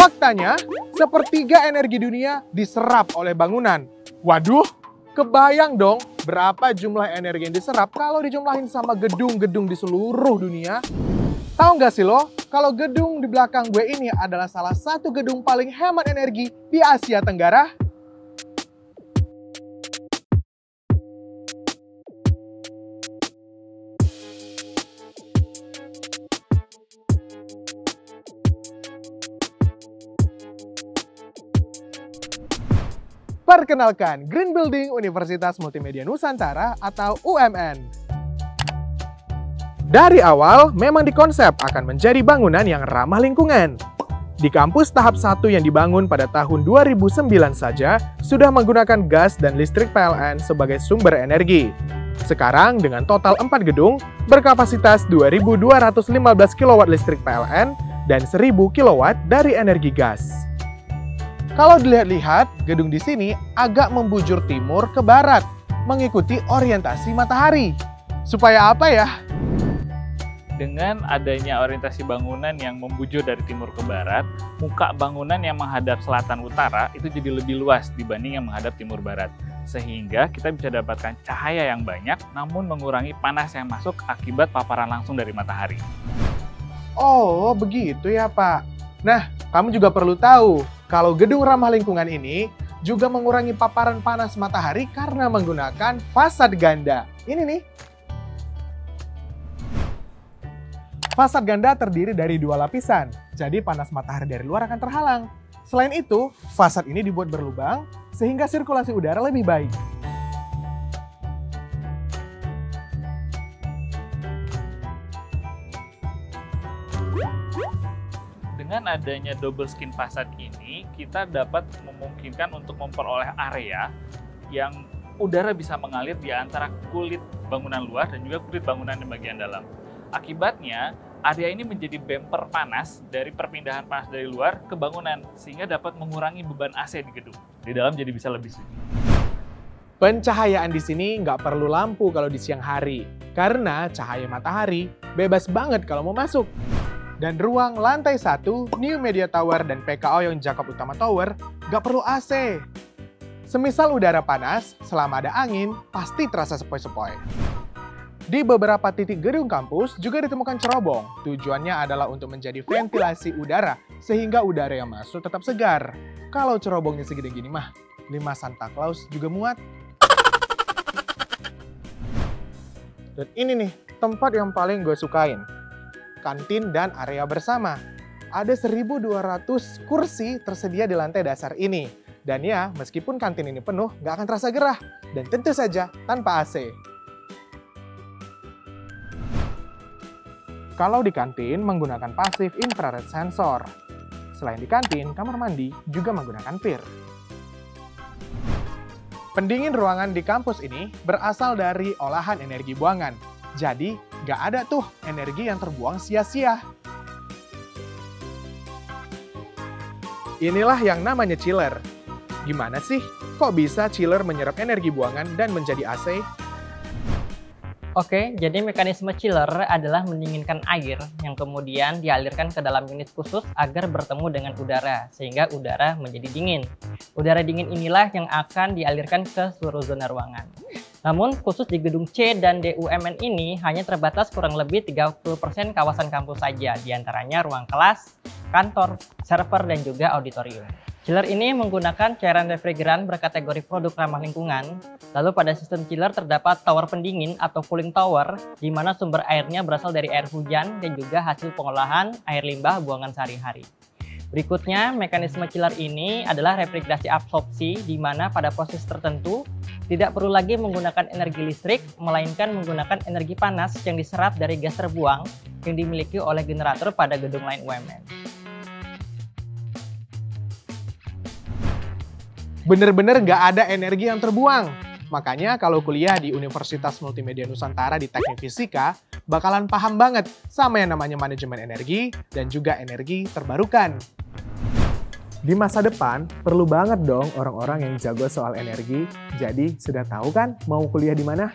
Faktanya, sepertiga energi dunia diserap oleh bangunan. Waduh, kebayang dong berapa jumlah energi yang diserap kalau dijumlahin sama gedung-gedung di seluruh dunia? Tahu nggak sih lo, kalau gedung di belakang gue ini adalah salah satu gedung paling hemat energi di Asia Tenggara? Perkenalkan, Green Building Universitas Multimedia Nusantara atau UMN. Dari awal, memang dikonsep akan menjadi bangunan yang ramah lingkungan. Di kampus tahap 1 yang dibangun pada tahun 2009 saja, sudah menggunakan gas dan listrik PLN sebagai sumber energi. Sekarang, dengan total 4 gedung, berkapasitas 2.215 kW listrik PLN dan 1.000 kW dari energi gas. Kalau dilihat-lihat, gedung di sini agak membujur timur ke barat, mengikuti orientasi matahari. Supaya apa ya? Dengan adanya orientasi bangunan yang membujur dari timur ke barat, muka bangunan yang menghadap selatan utara itu jadi lebih luas dibanding yang menghadap timur barat. Sehingga kita bisa dapatkan cahaya yang banyak, namun mengurangi panas yang masuk akibat paparan langsung dari matahari. Oh, begitu ya, Pak. Nah, kamu juga perlu tahu, kalau gedung ramah lingkungan ini juga mengurangi paparan panas matahari karena menggunakan fasad ganda. Ini nih. Fasad ganda terdiri dari 2 lapisan, jadi panas matahari dari luar akan terhalang. Selain itu, fasad ini dibuat berlubang sehingga sirkulasi udara lebih baik. Dengan adanya double skin fasad ini, kita dapat memungkinkan untuk memperoleh area yang udara bisa mengalir di antara kulit bangunan luar dan juga kulit bangunan di bagian dalam. Akibatnya, area ini menjadi bumper panas dari perpindahan panas dari luar ke bangunan, sehingga dapat mengurangi beban AC di gedung. Di dalam jadi bisa lebih sejuk. Pencahayaan di sini nggak perlu lampu kalau di siang hari, karena cahaya matahari bebas banget kalau mau masuk. Dan ruang lantai 1, New Media Tower dan PKO yang Jakob Utama Tower nggak perlu AC. Semisal udara panas, selama ada angin, pasti terasa sepoi-sepoi. Di beberapa titik gedung kampus juga ditemukan cerobong. Tujuannya adalah untuk menjadi ventilasi udara, sehingga udara yang masuk tetap segar. Kalau cerobongnya segede gini mah, 5 Santa Claus juga muat. Dan ini nih, tempat yang paling gue sukain. Kantin dan area bersama. Ada 1.200 kursi tersedia di lantai dasar ini. Dan ya, meskipun kantin ini penuh, nggak akan terasa gerah. Dan tentu saja tanpa AC. Kalau di kantin menggunakan passive infrared sensor. Selain di kantin, kamar mandi juga menggunakan PIR. Pendingin ruangan di kampus ini berasal dari olahan energi buangan. Jadi, nggak ada tuh energi yang terbuang sia-sia. Inilah yang namanya chiller. Gimana sih? Kok bisa chiller menyerap energi buangan dan menjadi AC? Oke, jadi mekanisme chiller adalah mendinginkan air yang kemudian dialirkan ke dalam unit khusus agar bertemu dengan udara, sehingga udara menjadi dingin. Udara dingin inilah yang akan dialirkan ke seluruh zona ruangan. Namun, khusus di gedung C dan D UMN ini hanya terbatas kurang lebih 30% kawasan kampus saja, diantaranya ruang kelas, kantor, server, dan juga auditorium. Chiller ini menggunakan cairan refrigeran berkategori produk ramah lingkungan. Lalu pada sistem chiller terdapat tower pendingin atau cooling tower, di mana sumber airnya berasal dari air hujan dan juga hasil pengolahan air limbah buangan sehari-hari. Berikutnya, mekanisme chiller ini adalah refrigerasi absorpsi, di mana pada proses tertentu tidak perlu lagi menggunakan energi listrik, melainkan menggunakan energi panas yang diserap dari gas terbuang yang dimiliki oleh generator pada gedung lain UMN. Bener-bener nggak ada energi yang terbuang. Makanya kalau kuliah di Universitas Multimedia Nusantara di Teknik Fisika, bakalan paham banget sama yang namanya manajemen energi dan juga energi terbarukan. Di masa depan, perlu banget dong orang-orang yang jago soal energi. Jadi, sudah tahu kan mau kuliah di mana?